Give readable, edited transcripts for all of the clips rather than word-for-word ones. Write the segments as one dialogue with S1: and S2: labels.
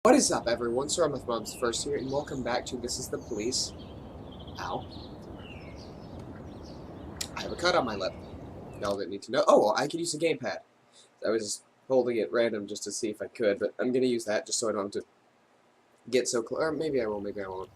S1: What is up, everyone? Sorry, my mom's first here, and welcome back to This is the Police. Ow. I have a cut on my lip. Y'all didn't need to know. Oh, I could use a gamepad. I was just holding it random just to see if I could, but I'm going to use that just so I don't have to get so close. Or maybe I will, maybe I won't.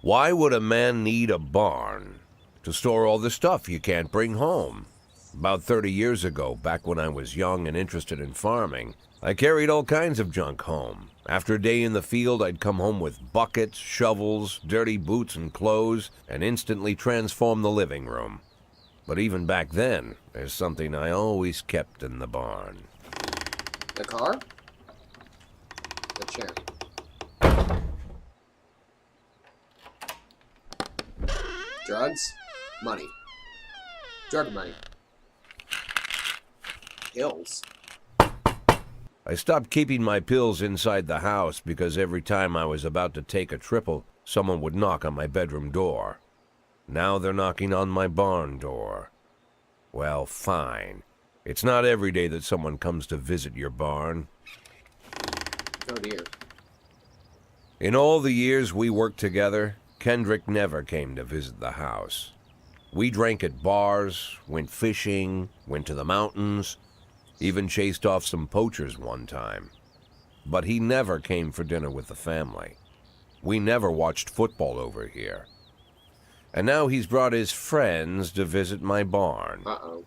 S2: Why would a man need a barn? To store all the stuff you can't bring home. About 30 years ago, back when I was young and interested in farming, I carried all kinds of junk home. After a day in the field, I'd come home with buckets, shovels, dirty boots and clothes, and instantly transform the living room. But even back then, there's something I always kept in the barn.
S1: The car? The chair. Drugs? Money. Drug money. Pills.
S2: I stopped keeping my pills inside the house because every time I was about to take a triple, someone would knock on my bedroom door. Now they're knocking on my barn door. Well, fine. It's not every day that someone comes to visit your barn.
S1: Oh dear.
S2: In all the years we worked together, Kendrick never came to visit the house. We drank at bars, went fishing, went to the mountains, even chased off some poachers one time. But he never came for dinner with the family. We never watched football over here. And now he's brought his friends to visit my barn.
S1: Uh-oh.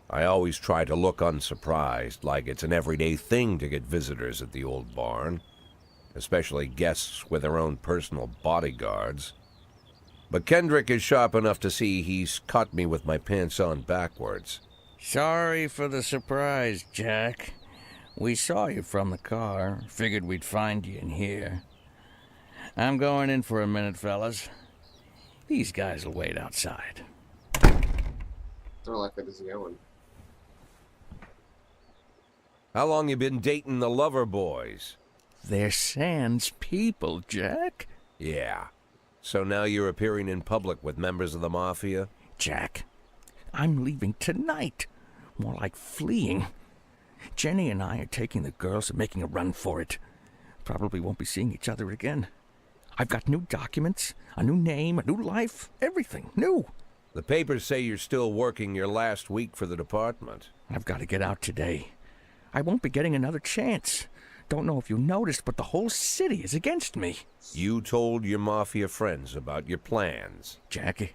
S2: I always try to look unsurprised, like it's an everyday thing to get visitors at the old barn, especially guests with their own personal bodyguards. But Kendrick is sharp enough to see he's caught me with my pants on backwards.
S3: Sorry for the surprise, Jack. We saw you from the car. Figured we'd find you in here. I'm going in for a minute, fellas. These guys will wait outside.
S1: I don't like where this is going.
S2: How long you been dating the lover boys?
S3: They're Sans people, Jack.
S2: Yeah. So now you're appearing in public with members of the Mafia?
S3: Jack, I'm leaving tonight. More like fleeing. Jenny and I are taking the girls and making a run for it. Probably won't be seeing each other again. I've got new documents, a new name, a new life, everything new.
S2: The papers say you're still working your last week for the department.
S3: I've got to get out today. I won't be getting another chance. Don't know if you noticed, but the whole city is against me.
S2: You told your Mafia friends about your plans.
S3: Jackie,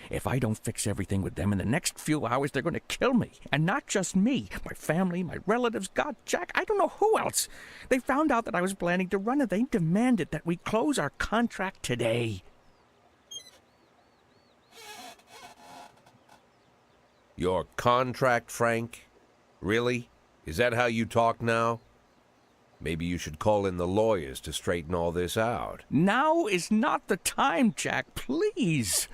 S3: if I don't fix everything with them in the next few hours, they're going to kill me. And not just me. My family, my relatives, God, Jack, I don't know who else. They found out that I was planning to run and they demanded that we close our contract today.
S2: Your contract, Frank? Really? Is that how you talk now? Maybe you should call in the lawyers to straighten all this out.
S3: Now is not the time, Jack, please.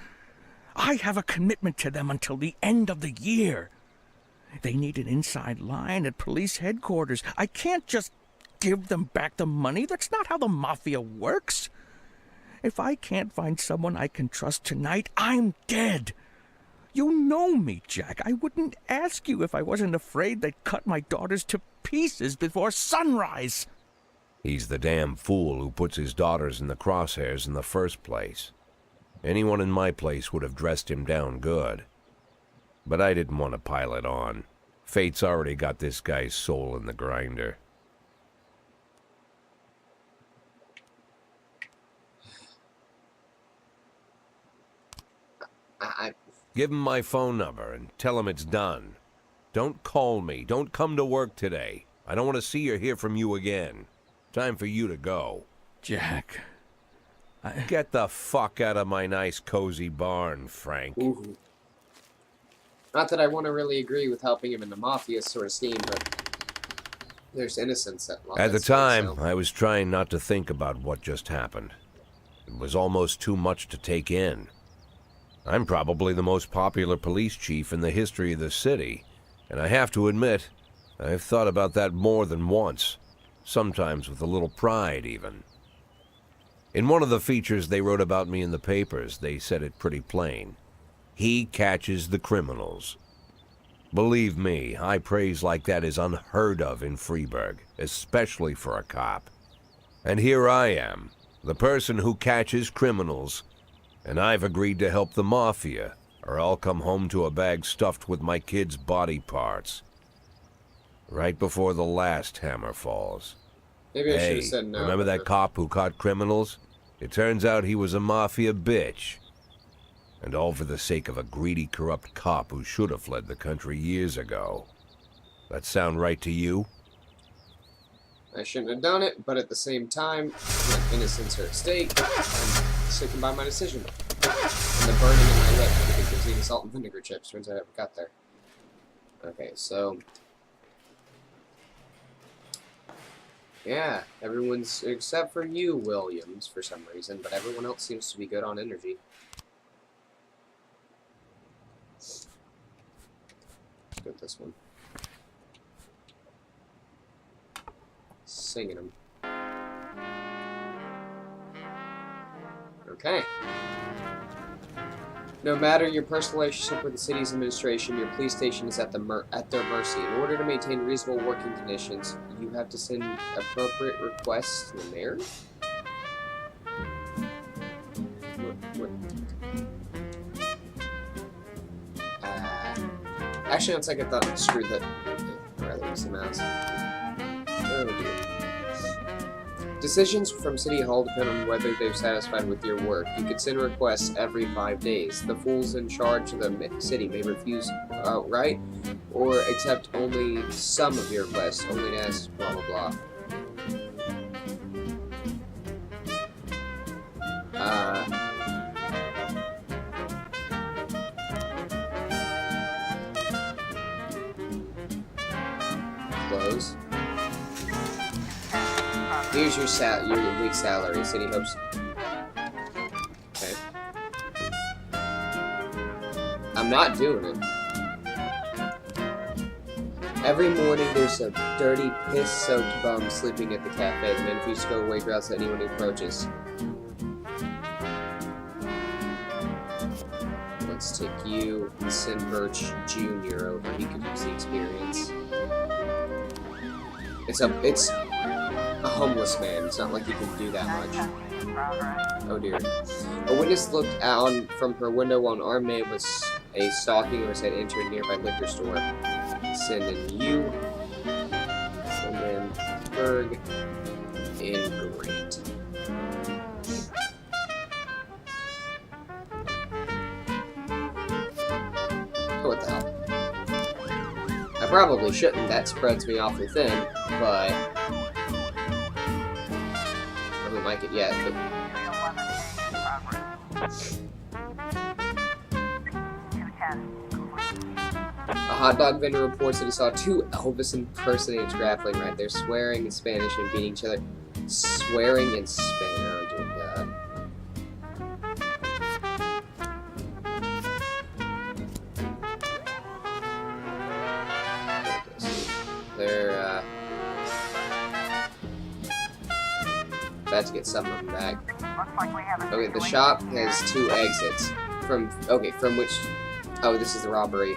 S3: I have a commitment to them until the end of the year. They need an inside line at police headquarters. I can't just give them back the money. That's not how the Mafia works. If I can't find someone I can trust tonight, I'm dead. You know me, Jack. I wouldn't ask you if I wasn't afraid they'd cut my daughters to pieces before sunrise.
S2: He's the damn fool who puts his daughters in the crosshairs in the first place. Anyone in my place would have dressed him down good. But I didn't want to pile it on. Fate's already got this guy's soul in the grinder. Give him my phone number and tell him it's done. Don't call me. Don't come to work today. I don't want to see or hear from you again. Time for you to go.
S3: Jack,
S2: Get the fuck out of my nice cozy barn, Frank.
S1: Ooh. Not that I want to really agree with helping him in the Mafia sort of scheme, but there's innocence
S2: At the time, I was trying not to think about what just happened. It was almost too much to take in. I'm probably the most popular police chief in the history of the city, and I have to admit, I've thought about that more than once, sometimes with a little pride even. In one of the features they wrote about me in the papers, they said it pretty plain. He catches the criminals. Believe me, high praise like that is unheard of in Freeburg, especially for a cop. And here I am, the person who catches criminals, and I've agreed to help the Mafia, or I'll come home to a bag stuffed with my kids' body parts. Right before the last hammer falls.
S1: Maybe I should
S2: Hey,
S1: have said no.
S2: remember that cop who caught criminals? It turns out he was a Mafia bitch. And all for the sake of a greedy, corrupt cop who should have fled the country years ago. That sound right to you?
S1: I shouldn't have done it, but at the same time, my innocence are at stake. I'm sticking by my decision. And the burning in my lip because I was eating salt and vinegar chips. Turns out I never got there. Okay, so... yeah, everyone's... except for you, Williams, for some reason. But everyone else seems to be good on energy. Let's go with this one. Singing them. Okay. No matter your personal relationship with the city's administration, your police station is at their mercy. In order to maintain reasonable working conditions, you have to send appropriate requests to the mayor? What? Actually, on second thought, screw that. I'd rather use the mouse. Oh dear. Decisions from City Hall depend on whether they're satisfied with your work. You can send requests every 5 days. The fools in charge of the city may refuse outright or accept only some of your requests, only to ask blah blah blah. Close. Here's your week's salary. City hopes. Okay. I'm not doing it. Every morning there's a dirty, piss-soaked bum sleeping at the cafe. The man refused to go away, growls at anyone who approaches. Let's take you and send Birch Jr. over. He could use the experience. It's a homeless man. It's not like he can do that much. Oh dear. A witness looked out from her window while an armed man was stalking or had entered a nearby liquor store. Sending you. And then Berg in Great. Oh, what the hell? I probably shouldn't. That spreads me awfully thin, but I don't like it yet. But a hot dog vendor reports that he saw two Elvis impersonators grappling right there, swearing in Spanish and beating each other. Swearing in Spanish. Oh dear God. They're about to get some of them back. Okay, the shop has 2 exits. From which... oh, this is the robbery.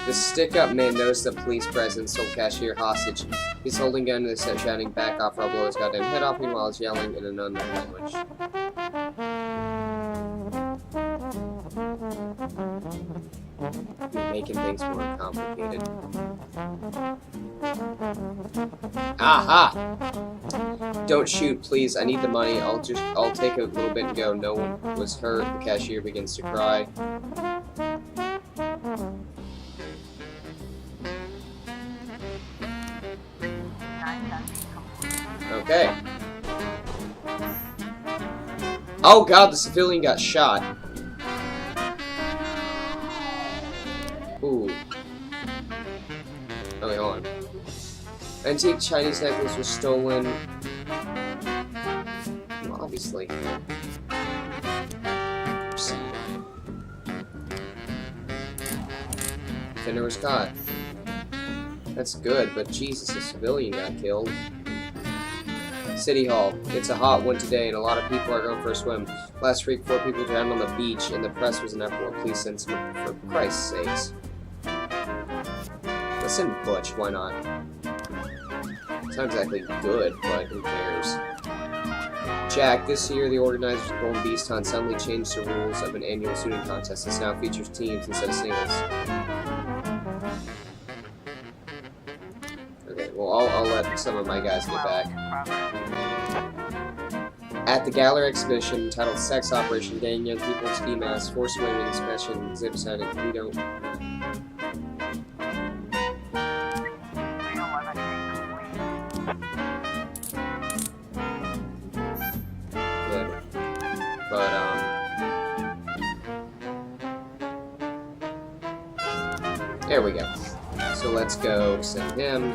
S1: The stick-up man noticed the police presence, told cashier hostage. He's holding gun to the set, shouting, "Back off, or I'll blow his goddamn head off," meanwhile he's yelling in an unknown language. You're making things more complicated. Aha! Don't shoot, please. I need the money. I'll take a little bit and go. No one was hurt. The cashier begins to cry. Okay. Oh god, the civilian got shot. Ooh. Okay, hold on. Antique Chinese necklace was stolen. Well, obviously. Fender was caught. That's good, but Jesus, a civilian got killed. City Hall. It's a hot one today, and a lot of people are going for a swim. Last week, 4 people drowned on the beach, and the press was in uproar. Please send some for Christ's sakes. Let's send Butch, why not? It's not exactly good, but who cares? Jack, this year the organizers of Golden Beast Hunt suddenly changed the rules of an annual shooting contest. This now features teams instead of singles. Okay, well, I'll let some of my guys get back. At the Gallery exhibition entitled Sex Operation, Gang Young People in Ski Masks, Forced Women Expression, Zip Sign, and we don't... Good. But, there we go. So let's go send him.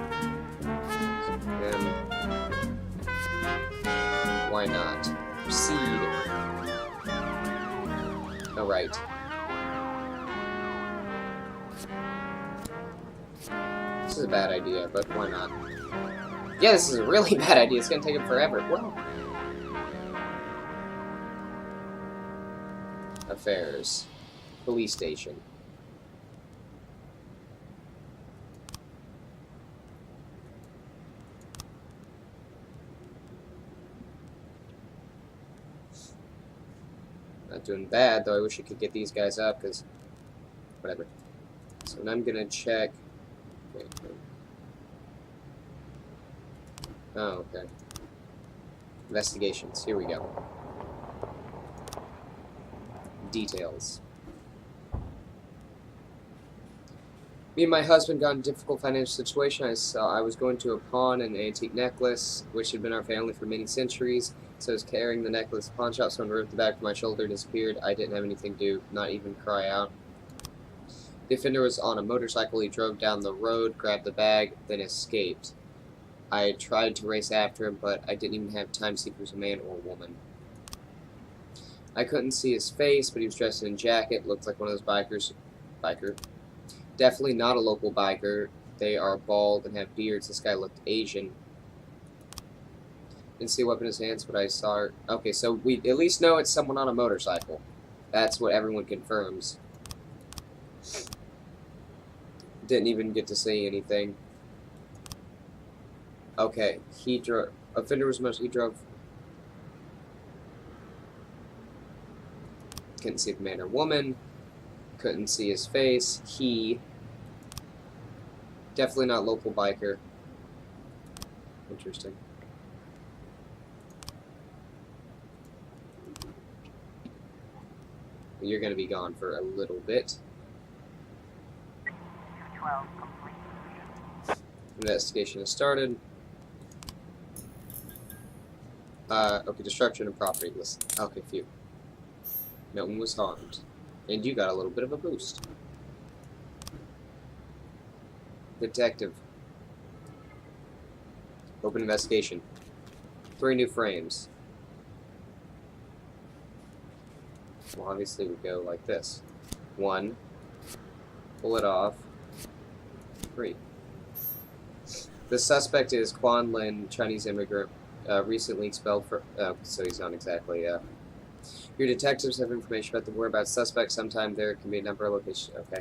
S1: Why not? Proceed. Alright. This is a bad idea, but why not? Yeah, this is a really bad idea. It's gonna take him forever. Well. Affairs. Police station. Not doing bad, though I wish I could get these guys up, because... Whatever. So now I'm gonna check... Wait. Oh, okay. Investigations. Here we go. Details. Me and my husband got in a difficult financial situation. I was going to pawn an antique necklace, which had been our family for many centuries. So I was carrying the necklace to the pawn shop. Someone ripped the back of my shoulder, disappeared. I didn't have anything to do, not even cry out. The offender was on a motorcycle. He drove down the road, grabbed the bag, then escaped. I tried to race after him, but I didn't even have time to see if he was a man or a woman. I couldn't see his face, but he was dressed in a jacket. Looked like one of those bikers. Biker. Definitely not a local biker. They are bald and have beards. This guy looked Asian. Didn't see a weapon in his hands, but I saw... Okay, so we at least know it's someone on a motorcycle. That's what everyone confirms. Didn't even get to say anything. Okay, he drove... Offender was he drove... Couldn't see if man or woman. Couldn't see his face. He... Definitely not local biker. Interesting. You're going to be gone for a little bit.
S4: 12 complete.
S1: Investigation has started. Okay, destruction of property. Listen. Okay, phew. No one was harmed. And you got a little bit of a boost. Detective. Open investigation. 3 new frames. Well, obviously we go like this. 1. Pull it off. 3. The suspect is Quan Lin, Chinese immigrant, recently expelled for... so he's not exactly... Your detectives have information about the whereabouts suspect. Sometime there can be a number of locations. Okay.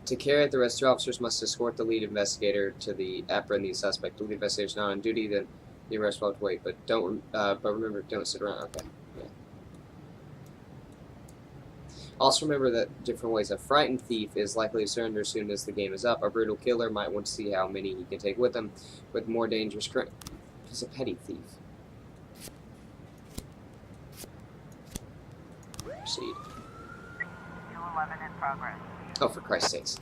S1: To carry out the arrest, 2 officers must escort the lead investigator to the apprehend the suspect. The lead investigator is not on duty, then the arrest will have to wait. But don't. But remember, don't sit around. Okay. Yeah. Also remember that different ways. A frightened thief is likely to surrender as soon as the game is up. A brutal killer might want to see how many he can take with him. With more dangerous crime, he's a petty thief. Proceed.
S4: 211 in progress.
S1: Oh, for Christ's sakes.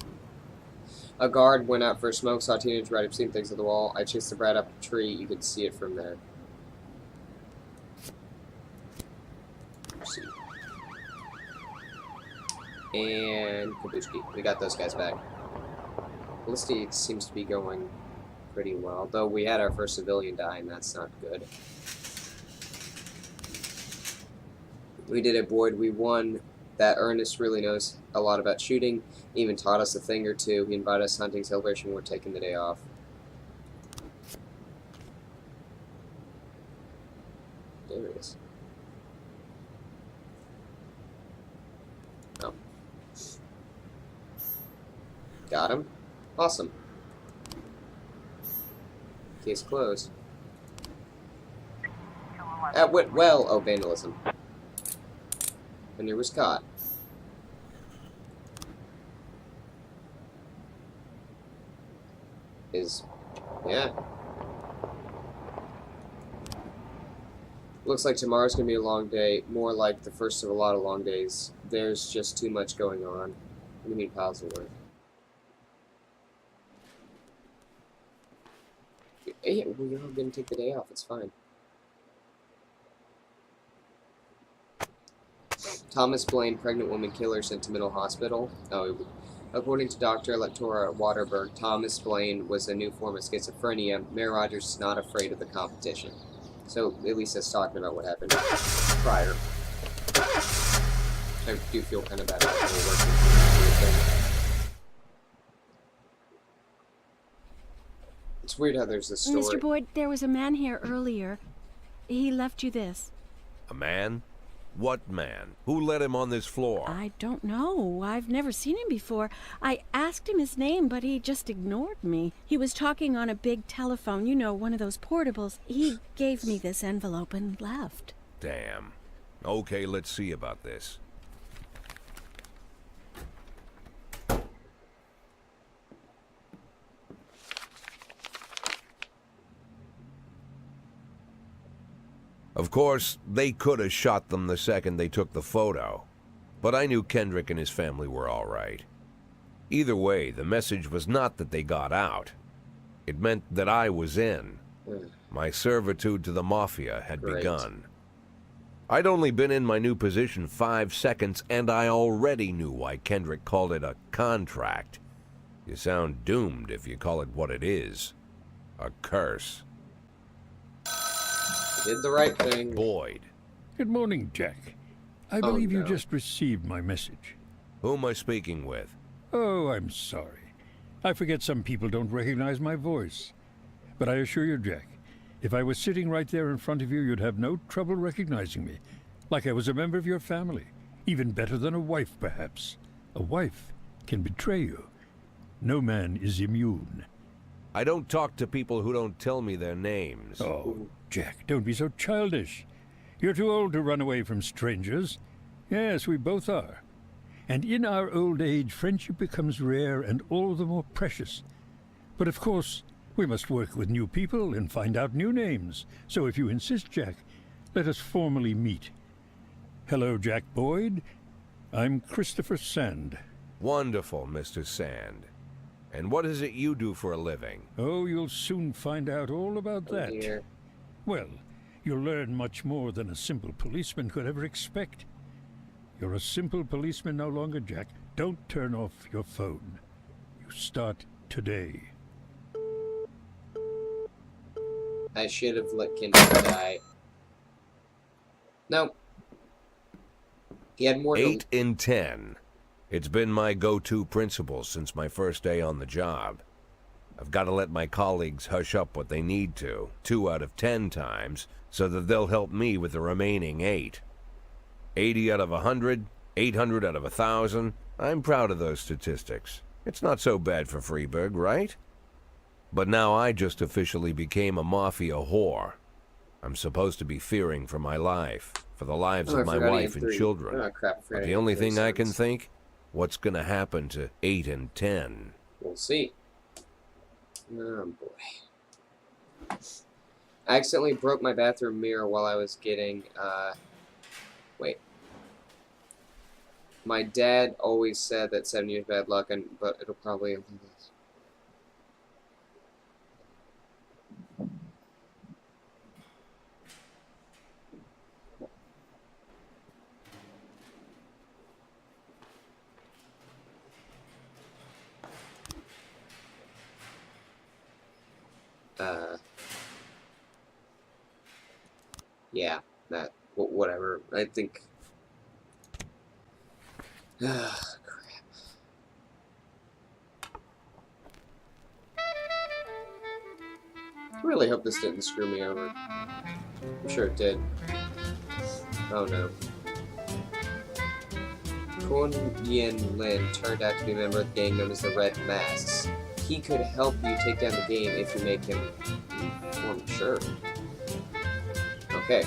S1: A guard went out for a smoke, saw a teenage rat obscene things on the wall. I chased the brat up a tree. You could see it from there. Proceed. And Kabushki. We got those guys back. Milady seems to be going pretty well, though we had our first civilian die, and that's not good. We did it, Boyd. We won. That Ernest really knows a lot about shooting. He even taught us a thing or two. He invited us hunting celebration. We're taking the day off. There it is. Oh. Got him. Awesome. Case closed. That went well. Oh, vandalism. Veneer was caught. Yeah. Looks like tomorrow's gonna be a long day. More like the first of a lot of long days. There's just too much going on. What do you mean piles of work? Hey, we're all gonna take the day off. It's fine. Thomas Blaine, pregnant woman killer, sent to mental hospital. Oh, according to Dr. Electora Waterberg, Thomas Blaine was a new form of schizophrenia. Mayor Rogers is not afraid of the competition. So, at least that's talking about what happened prior. I do feel kind of bad about the working. It's weird how there's this story.
S5: Mr. Boyd, there was a man here earlier. He left you this.
S2: A man? What man? Who let him on this floor?
S5: I don't know. I've never seen him before. I asked him his name, but he just ignored me. He was talking on a big telephone, you know, one of those portables. He gave me this envelope and left.
S2: Damn. Okay, let's see about this. Of course, they could have shot them the second they took the photo. But I knew Kendrick and his family were all right. Either way, the message was not that they got out. It meant that I was in. My servitude to the Mafia had begun. I'd only been in my new position 5 seconds, and I already knew why Kendrick called it a contract. You sound doomed if you call it what it is. A curse.
S1: Did the right thing.
S2: Boyd.
S6: Good morning, Jack. I believe you just received my message.
S2: Who am I speaking with?
S6: Oh, I'm sorry. I forget some people don't recognize my voice. But I assure you, Jack, if I was sitting right there in front of you, you'd have no trouble recognizing me. Like I was a member of your family. Even better than a wife, perhaps. A wife can betray you. No man is immune.
S2: I don't talk to people who don't tell me their names.
S6: Oh, Jack, don't be so childish. You're too old to run away from strangers. Yes, we both are. And in our old age, friendship becomes rare and all the more precious. But of course, we must work with new people and find out new names. So if you insist, Jack, let us formally meet. Hello, Jack Boyd. I'm Christopher Sand.
S2: Wonderful, Mr. Sand. And what is it you do for a living?
S6: Oh, you'll soon find out all about that.
S1: Dear.
S6: Well, you'll learn much more than a simple policeman could ever expect. You're a simple policeman no longer, Jack. Don't turn off your phone. You start today.
S1: I should have let Kendrick die. No. He had more
S2: 8 in 10. It's been my go-to principle since my first day on the job. I've got to let my colleagues hush up what they need to, 2 out of 10 times, so that they'll help me with the remaining 8. 80 out of 100, 800 out of 1,000. I'm proud of those statistics. It's not so bad for Freeburg, right? But now I just officially became a mafia whore. I'm supposed to be fearing for my life, for the lives of my wife and children.
S1: Oh, crap,
S2: But the only thing I can think, what's going to happen to 8 and 10?
S1: We'll see. Oh, boy. I accidentally broke my bathroom mirror while I was getting, wait. My dad always said that 7 years bad luck, but it'll probably end this. Yeah, that, whatever, I think, crap. I really hope this didn't screw me over. I'm sure it did. Oh no. Kun Yin Lin turned out to be a member of the gang known as the Red Masks. He could help you take down the game if you make him inform. Sure. Okay.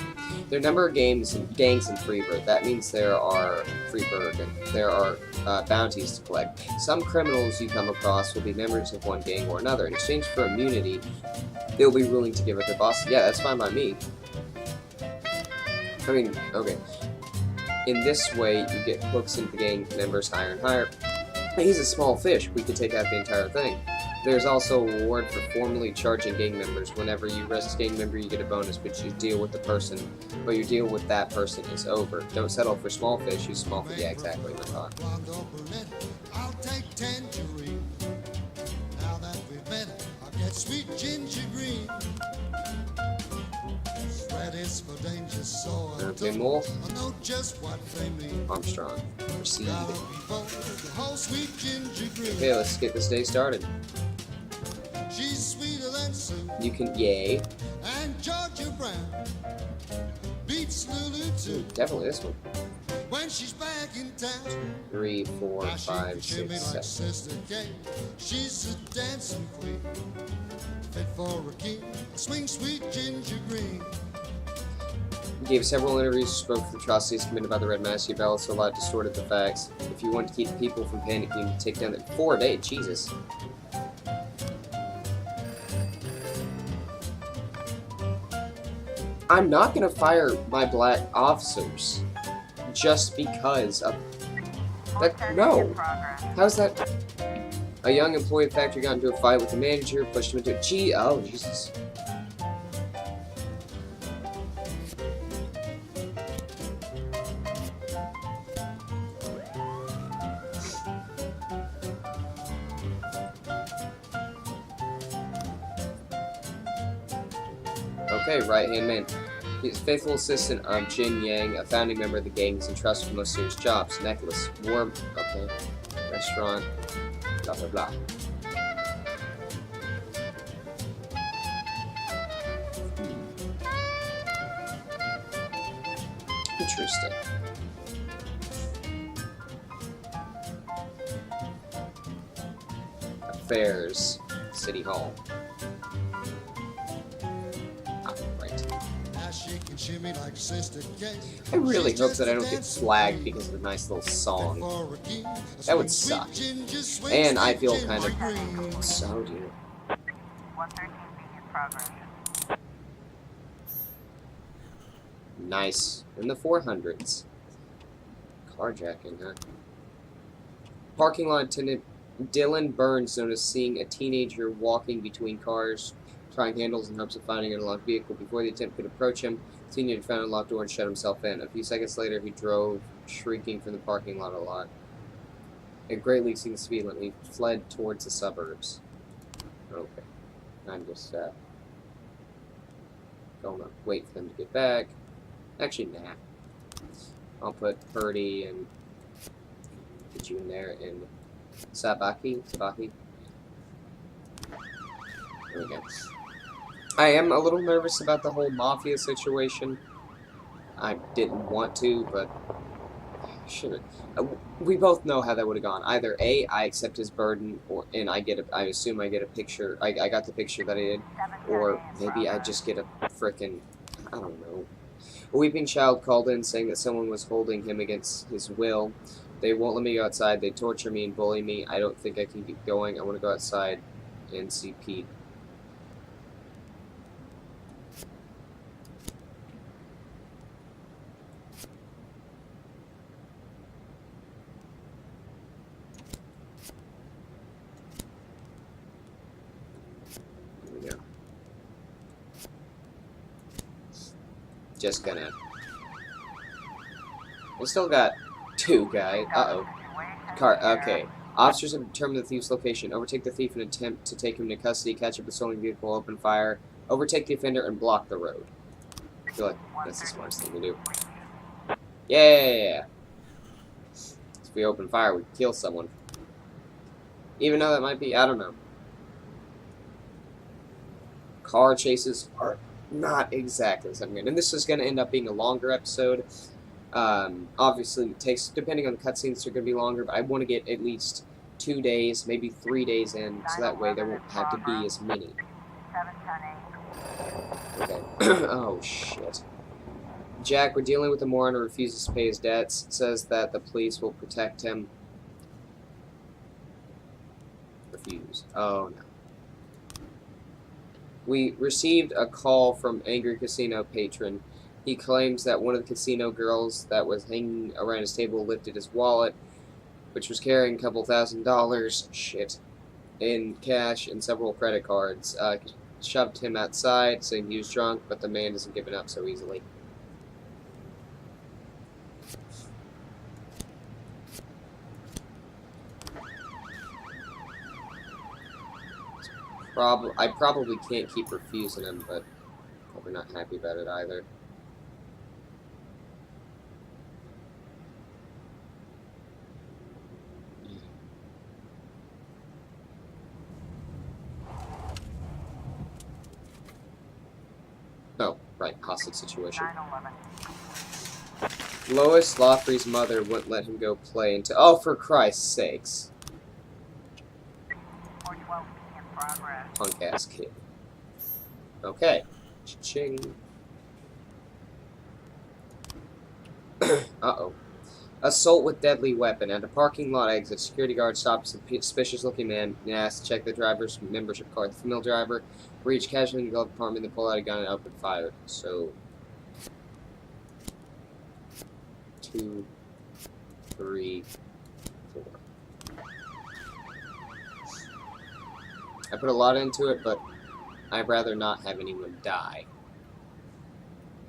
S1: There are a number of gangs in Freebird. That means there are bounties to collect. Some criminals you come across will be members of one gang or another. In exchange for immunity, they'll be willing to give up their boss. Yeah, that's fine by me. I mean, okay. In this way, you get hooks into the gang members higher and higher. He's a small fish. We could take out the entire thing. There's also a reward for formally charging gang members. Whenever you arrest a gang member, you get a bonus, but you deal with the person, but your deal with that person is over. Don't settle for small fish. Use small fish. Yeah, exactly. My thought.
S7: I'll take tangerine. Now that we've met, I'll get sweet ginger green. Red is for danger, so
S1: Okay, Mole.
S7: I know just what they mean.
S1: Armstrong. Proceed.
S7: Gotta be bold, the whole sweet ginger green.
S1: Okay, let's get this day started.
S7: She's sweeter than Sue
S1: You can, yay.
S7: and Georgia Brown. Beats Lulu too
S1: Definitely this one.
S7: when she's back in town.
S1: 3, 4,
S7: Now she
S1: 5,
S7: can shimmy
S1: 6,
S7: like
S1: 7.
S7: Sister Kate. She's a dancing queen, fit for a king. Swing sweet ginger green.
S1: He gave several interviews, spoke for the atrocities committed by the Red Mask. He also a lot distorted the facts. If you want to keep people from panicking, take down the 4 a day. Jesus. I'm not gonna fire my black officers just because of that. No. How's that? A young employee at the factory got into a fight with the manager, pushed him into a oh Jesus. Okay, right-hand man. He's a faithful assistant of Jin Yang, a founding member of the gang. He's entrusted with most serious jobs. Necklace. Warm. Okay. Restaurant. Blah, blah, blah. Interesting. Affairs. City Hall. I really hope that I don't get flagged because of a nice little song. That would suck. And I feel kind of so dear.
S4: 113B in progress.
S1: Nice. In the 400s. Carjacking, huh? Parking lot attendant Dylan Burns noticed seeing a teenager walking between cars, trying handles in hopes of finding an unlocked vehicle. Before the attempt could approach him, the teenager found an unlocked door and shut himself in. A few seconds later, he drove, shrieking from the parking lot a lot. It greatly exceeded the speed limit. He fled towards the suburbs. Okay. I'm just, gonna wait for them to get back. Actually, nah. I'll put Purdy and get you in there and Sabaki. There we go. I am a little nervous about the whole mafia situation. I didn't want to, but should have. We both know how that would have gone. Either A, I accept his burden, and I assume I get a picture. I got the picture that I did, or maybe I just get a frickin', I don't know. A weeping child called in saying that someone was holding him against his will. They won't let me go outside. They torture me and bully me. I don't think I can keep going. I want to go outside and see Pete. Here we go. Just gonna... We still got 2 guys. Uh-oh. Okay. Officers have determined the thief's location. Overtake the thief and attempt to take him into custody. Catch up the stolen vehicle, open fire. Overtake the offender and block the road. I feel like that's the smartest thing to do. Yeah! If we open fire, we kill someone. Even though that might be, I don't know. Car chases are not exactly something good. And this is going to end up being a longer episode. Obviously, it takes, depending on the cutscenes, they're going to be longer, but I want to get at least 2 days, maybe 3 days in, so that way there won't have to be as many.
S4: 710
S1: Okay. Oh, shit. Jack, we're dealing with a moron who refuses to pay his debts, says that the police will protect him. Refuse. Oh, no. We received a call from angry casino patron. He claims that one of the casino girls that was hanging around his table lifted his wallet, which was carrying a couple $1,000, shit, in cash and several credit cards. Shoved him outside, saying he was drunk, but the man isn't giving up so easily. I probably can't keep refusing him, but probably not happy about it either. Oh, right, hostage situation.
S4: 911.
S1: Lois Lawfrey's mother wouldn't let him go play until— oh, for Christ's sakes.
S4: 412 in progress.
S1: Punk-ass kid. Okay. Ching. Uh-oh. Assault with deadly weapon. At a parking lot exit, security guard stops a suspicious-looking man and asks to check the driver's membership card. The female driver reached casually in the glove compartment, then pulled out a gun and opened fire. So, 2, 3, 4. I put a lot into it, but I'd rather not have anyone die.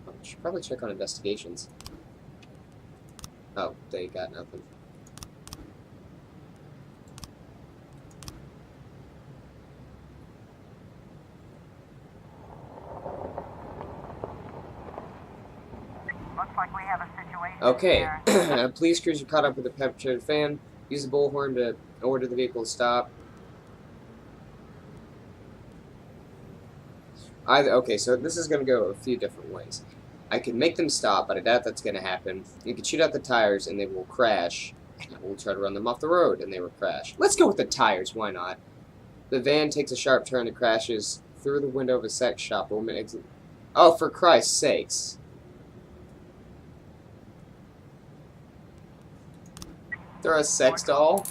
S1: I should probably check on investigations. Oh, they got nothing.
S4: Looks like we have a situation.
S1: Okay.
S4: Here.
S1: A police cruiser caught up with a perpetrated fan. Used the bullhorn to order the vehicle to stop. Okay, so this is going to go a few different ways. I can make them stop, but I doubt that's going to happen. You can shoot out the tires, and they will crash. And I will try to run them off the road, and they will crash. Let's go with the tires, why not? The van takes a sharp turn and crashes through the window of a sex shop. A woman exits. Oh, for Christ's sakes. They're a sex doll?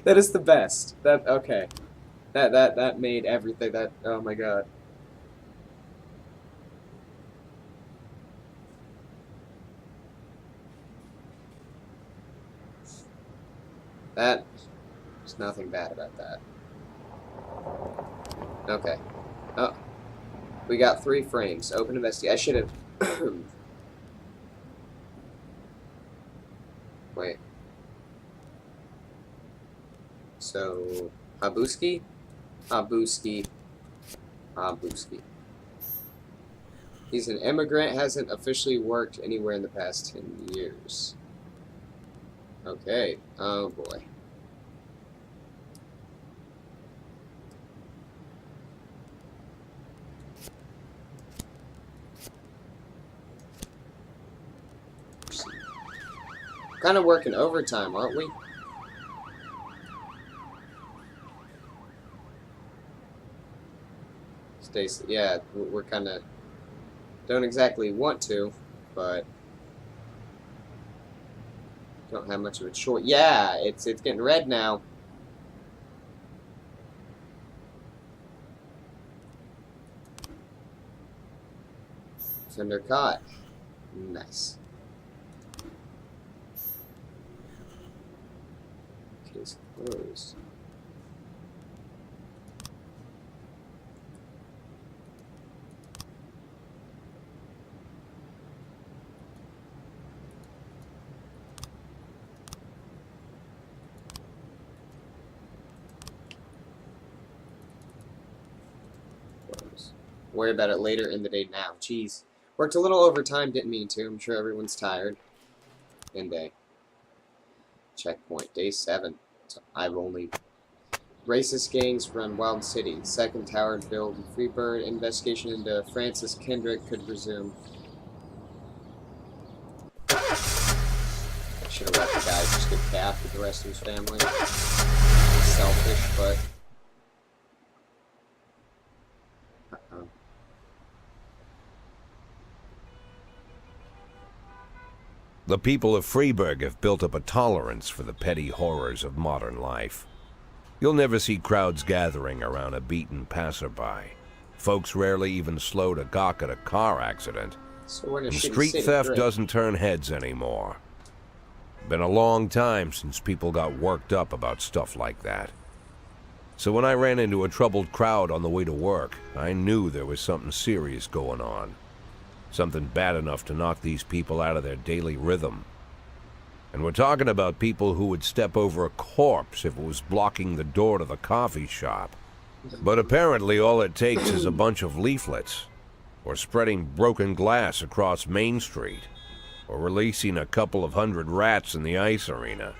S1: That is the best. Okay. That made everything oh my god. There's nothing bad about that. Okay. Oh. We got 3 frames. Open investigate. I should have wait. So, Habuski? Habuski. Habuski. He's an immigrant, hasn't officially worked anywhere in the past 10 years. Okay. Oh boy. Kind of working overtime, aren't we? Stacy, yeah, we're kind of don't exactly want to, but don't have much of a choice. Yeah, it's getting red now. Fender caught. Nice. Case closed. Worry about it later in the day now. Jeez. Worked a little overtime, didn't mean to. I'm sure everyone's tired. End day. Checkpoint. Day 7. So I've only Racist gangs run Wild City. Second tower build in Freebird. Investigation into Francis Kendrick could resume. I should have let the guy just get capped with the rest of his family. It's selfish, but... Uh-oh.
S2: The people of Freeburg have built up a tolerance for the petty horrors of modern life. You'll never see crowds gathering around a beaten passerby. Folks rarely even slow to gawk at a car accident.
S1: So we're in a
S2: And
S1: shitty
S2: street
S1: city,
S2: theft
S1: great.
S2: doesn't turn heads anymore. Been a long time since people got worked up about stuff like that. So when I ran into a troubled crowd on the way to work, I knew there was something serious going on. Something bad enough to knock these people out of their daily rhythm. And we're talking about people who would step over a corpse if it was blocking the door to the coffee shop. But apparently all it takes is a bunch of leaflets, or spreading broken glass across Main Street, or releasing a couple of hundred rats in the ice arena.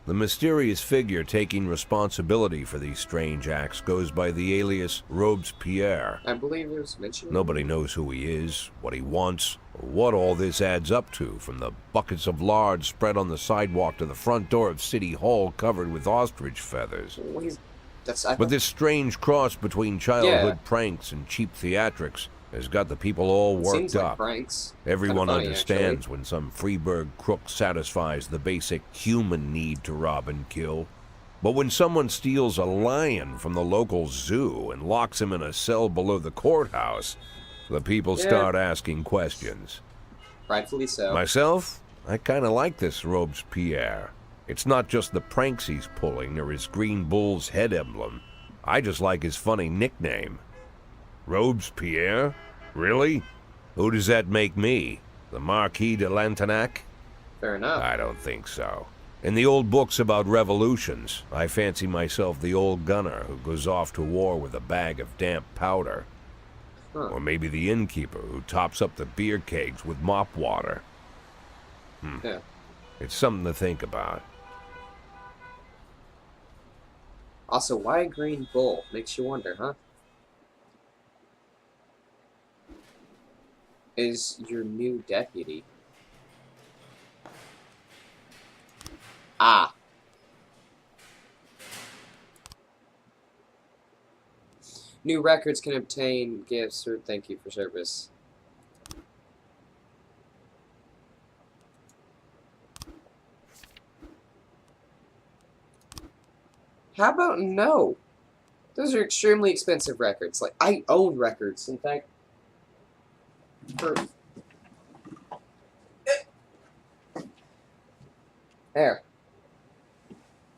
S2: The mysterious figure taking responsibility for these strange acts goes by the alias Robespierre.
S1: I believe it was mentioned.
S2: Nobody knows who he is, what he wants, or what all this adds up to, from the buckets of lard spread on the sidewalk to the front door of City Hall covered with ostrich feathers.
S1: Well,
S2: But this strange cross between childhood pranks and cheap theatrics has got the people all worked
S1: seems like
S2: up.
S1: pranks.
S2: Everyone
S1: Kinda funny,
S2: understands when some Freeburg crook satisfies the basic human need to rob and kill. But when someone steals a lion from the local zoo and locks him in a cell below the courthouse, the people start asking questions.
S1: Rightfully so.
S2: Myself, I kind of like this Robespierre. It's not just the pranks he's pulling or his green bull's head emblem. I just like his funny nickname. Robespierre? Really? Who does that make me? The Marquis de Lantenac?
S1: Fair enough.
S2: I don't think so. In the old books about revolutions, I fancy myself the old gunner who goes off to war with a bag of damp powder.
S1: Huh.
S2: Or maybe the innkeeper who tops up the beer kegs with mop water.
S1: Yeah.
S2: It's something to think about.
S1: Also, why a green bull? Makes you wonder, huh? Is your new deputy. Ah. New records can obtain gifts or thank you for service. How about no? Those are extremely expensive records. Like, I own records. In fact, there.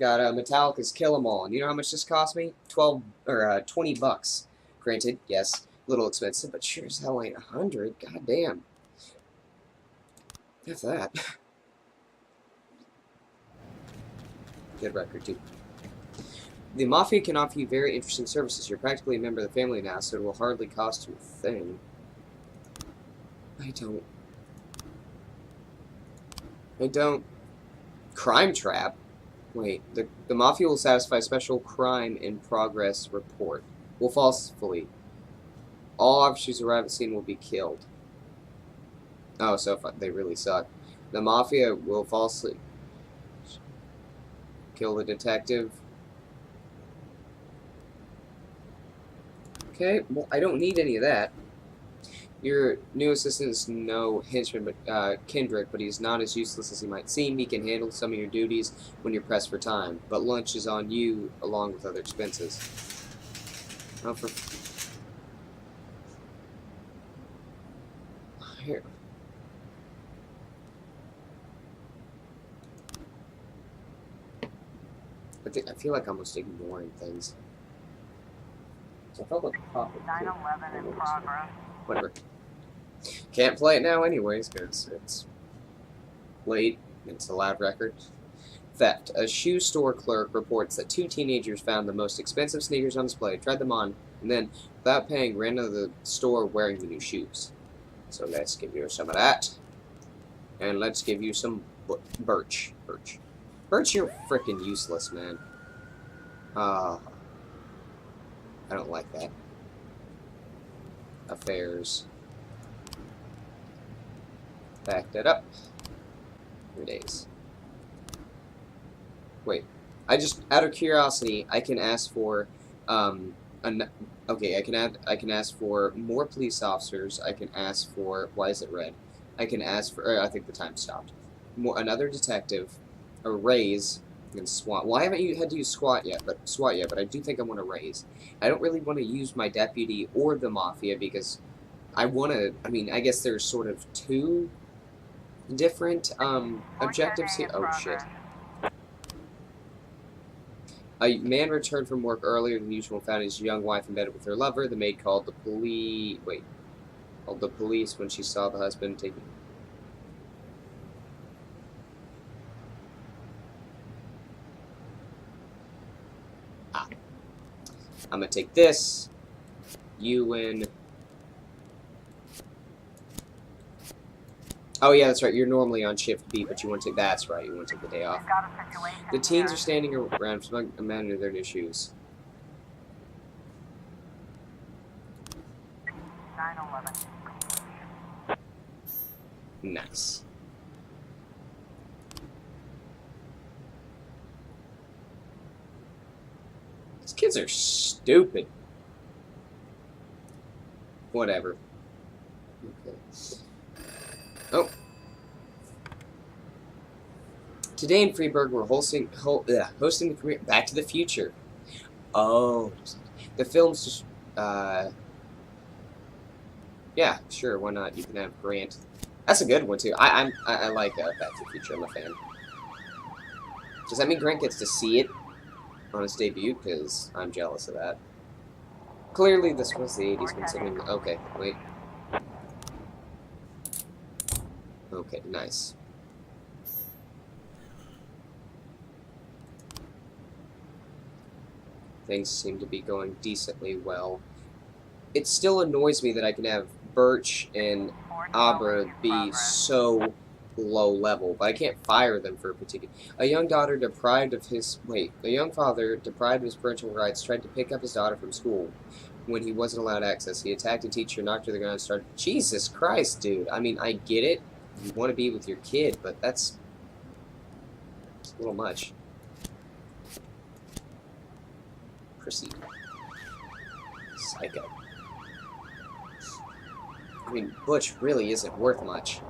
S1: Got Metallica's Kill 'Em All. And you know how much this cost me? 20 bucks. Granted, yes, a little expensive, but sure as hell ain't 100. God damn. If that. Good record, too. The Mafia can offer you very interesting services. You're practically a member of the family now, so it will hardly cost you a thing. I don't. Crime Trap? Wait, the Mafia will satisfy a special crime in progress report. Will falsify. All officers who arrive at the scene will be killed. Oh, so they really suck. The Mafia will falsely kill the detective. Okay, well, I don't need any of that. Your new assistant is no henchman, but Kendrick, but he's not as useless as he might seem. He can handle some of your duties when you're pressed for time, but lunch is on you along with other expenses. Oh, for here. I feel like I'm almost ignoring things. So I felt like a topic.
S4: 9/11 in progress.
S1: Whatever. Can't play it now anyways, because it's late. It's a loud record. Theft. A shoe store clerk reports that 2 teenagers found the most expensive sneakers on display, tried them on, and then, without paying, ran out of the store wearing the new shoes. So let's give you some of that. And let's give you some birch. Birch, you're freaking useless, man. I don't like that. Affairs. Back that up. 3 days. Wait. I just, out of curiosity, I can ask for, okay, I can ask for more police officers. I can ask for, why is it red? I can ask for, I think the time stopped. Another detective, a raise, and SWAT. Well, I haven't had to use SWAT yet, but I do think I want to raise. I don't really want to use my deputy or the mafia because I want to. I mean, I guess there's sort of two different objectives here. Oh shit! A man returned from work earlier than usual and found his young wife in bed with her lover. The maid called the police. Wait, called the police when she saw the husband taking. I'm gonna take this. You win. Oh yeah, that's right. You're normally on shift B, but you want to take. That's right. You want to take the day off.
S4: We've got a situation
S1: The teens
S4: here.
S1: are standing around, a man in their new shoes.
S4: 9/11.
S1: Nice. These kids are stupid. Whatever. Okay. Oh. Today in Freeburg, we're hosting the premiere Back to the Future. Oh. The film's just, yeah, sure, why not? You can have Grant. That's a good one, too. I like Back to the Future. I'm a fan. Does that mean Grant gets to see it on its debut? Because I'm jealous of that. Clearly, this was the 80s, considering... Okay, wait. Okay, nice. Things seem to be going decently well. It still annoys me that I can have Birch and Abra be so low level, but I can't fire them for a particular... A young father deprived of his parental rights tried to pick up his daughter from school when he wasn't allowed access. He attacked a teacher, knocked her to the ground, and started... Jesus Christ, dude. I mean, I get it. You want to be with your kid, but that's a little much. Proceed. Psycho. I mean, Butch really isn't worth much.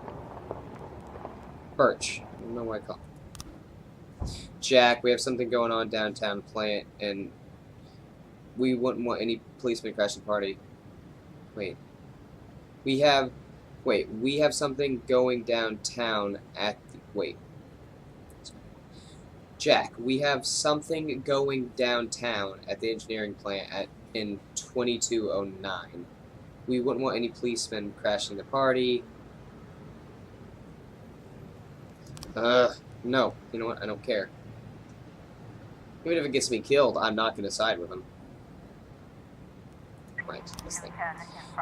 S1: Birch. I don't know why I call him. Jack, we have something going on downtown plant, and we wouldn't want any policemen crashing the party. Wait. We have something going downtown at the... Wait. Jack, we have something going downtown at the engineering plant in 2209. We wouldn't want any policemen crashing the party. No. You know what? I don't care. Even if it gets me killed, I'm not going to side with him. Right, this thing.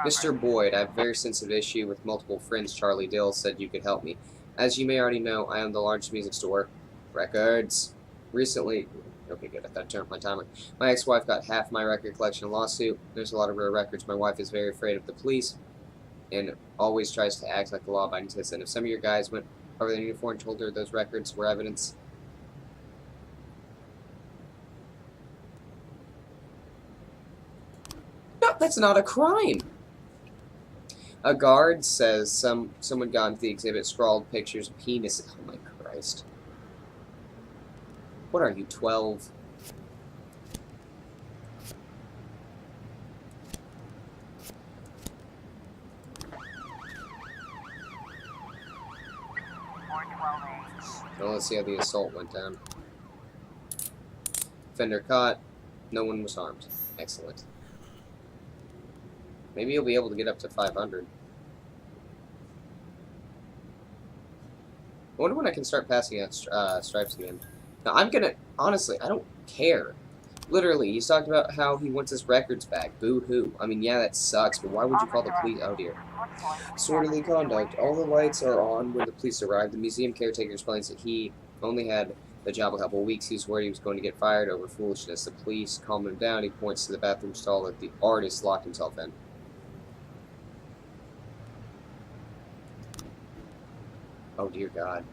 S1: Mr. Boyd, I have a very sensitive issue with multiple friends. Charlie Dill said you could help me. As you may already know, I own the largest music store. Records. Recently... Okay, good. I thought I turned off my timer. My ex-wife got half my record collection in a lawsuit. There's a lot of rare records. My wife is very afraid of the police and always tries to act like a law-abiding citizen. If some of your guys went over their uniform and told her those records were evidence... No, that's not a crime! A guard says someone got into the exhibit, scrawled pictures of penises. Oh my Christ. What are you, 12? Well, let's see how the assault went down. Offender caught. No one was harmed. Excellent. Maybe you'll be able to get up to 500. I wonder when I can start passing out stripes again. Now, I'm gonna... Honestly, I don't care. Literally, he's talked about how he wants his records back. Boo-hoo. I mean, yeah, that sucks, but why would you call the police... Oh, dear. Disorderly conduct. All the lights are on when the police arrived. The museum caretaker explains that he only had the job a couple of weeks. He was worried he was going to get fired over foolishness. The police calm him down. He points to the bathroom stall that the artist locked himself in. Oh, dear God.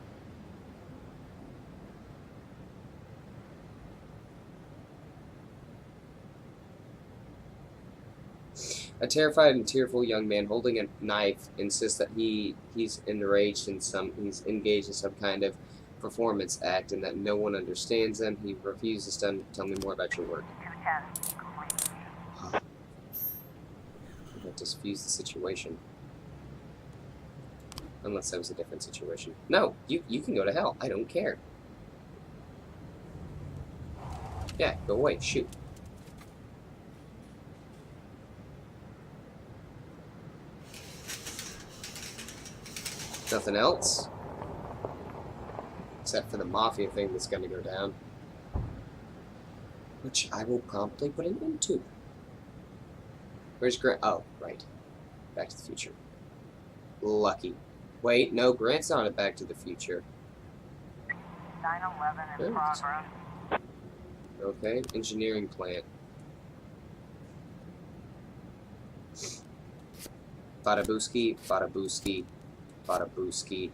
S1: A terrified and tearful young man holding a knife insists that he's engaged in some kind of performance act and that no one understands him. He refuses to tell me more about your work.
S4: 210, complete.
S1: That diffuse the situation. Unless that was a different situation. No, you can go to hell. I don't care. Yeah, go away. Shoot. Nothing else? Except for the mafia thing that's going to go down. Which I will promptly put an end to. Where's Grant? Oh, right. Back to the Future. Lucky. Wait, no, Grant's not at Back to the Future.
S4: 911 in progress.
S1: Okay, engineering plant. Bada-booski, bada-booski, bada-booski.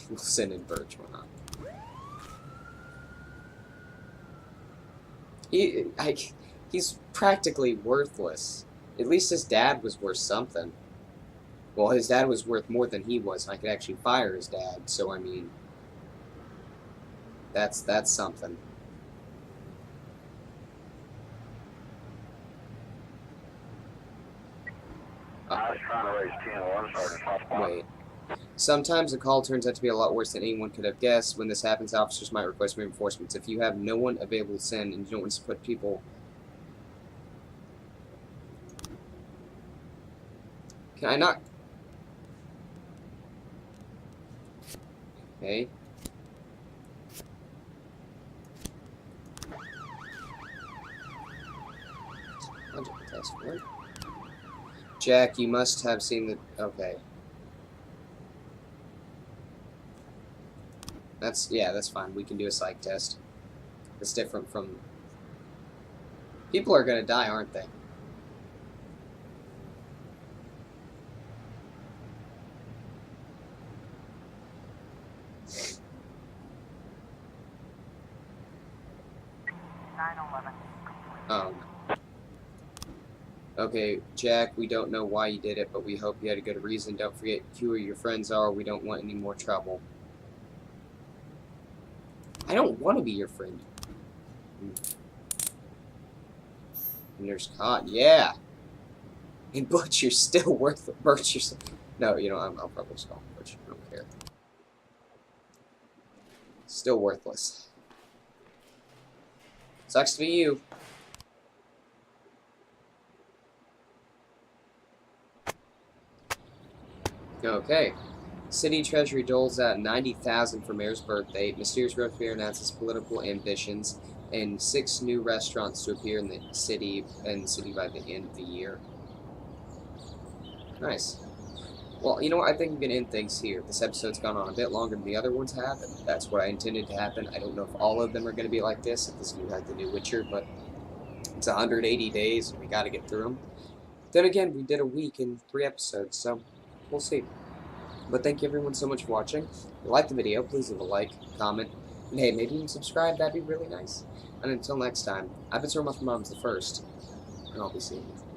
S1: Wilson and Birch, why not? He's practically worthless. At least his dad was worth something. Well, his dad was worth more than he was, and I could actually fire his dad, so I mean... That's something.
S8: I was trying to raise 10-1, Sergeant.
S1: Wait. Sometimes the call turns out to be a lot worse than anyone could have guessed. When this happens, officers might request reinforcements. If you have no one available to send and you don't want to put people... Can I not... Okay. Jack, you must have seen the... Okay. That's fine. We can do a psych test. It's different from... People are gonna die, aren't they? Oh. Okay, Jack, we don't know why you did it, but we hope you had a good reason. Don't forget who your friends are. We don't want any more trouble. I don't want to be your friend. And there's Cotton. Yeah! And Butch, you're still worth it. Butch, you're still... No, you know, I'll probably just call Butch. I don't care. Still worthless. Sucks to be you. Okay. City Treasury doles out $90,000 for Mayor's birthday. Mysterious road fair announces political ambitions, and 6 new restaurants to appear in the city by the end of the year. Nice. Well, you know what? I think we can end things here. This episode's gone on a bit longer than the other ones have, and that's what I intended to happen. I don't know if all of them are going to be like this, if this is going to be like the new Witcher, but it's 180 days, and we got to get through them. Then again, we did a week in 3 episodes, so we'll see. But thank you everyone so much for watching. If you liked the video, please leave a like, comment, and hey, maybe even subscribe. That'd be really nice. And until next time, I've been Sir Muffin Moms the First, and I'll be seeing you.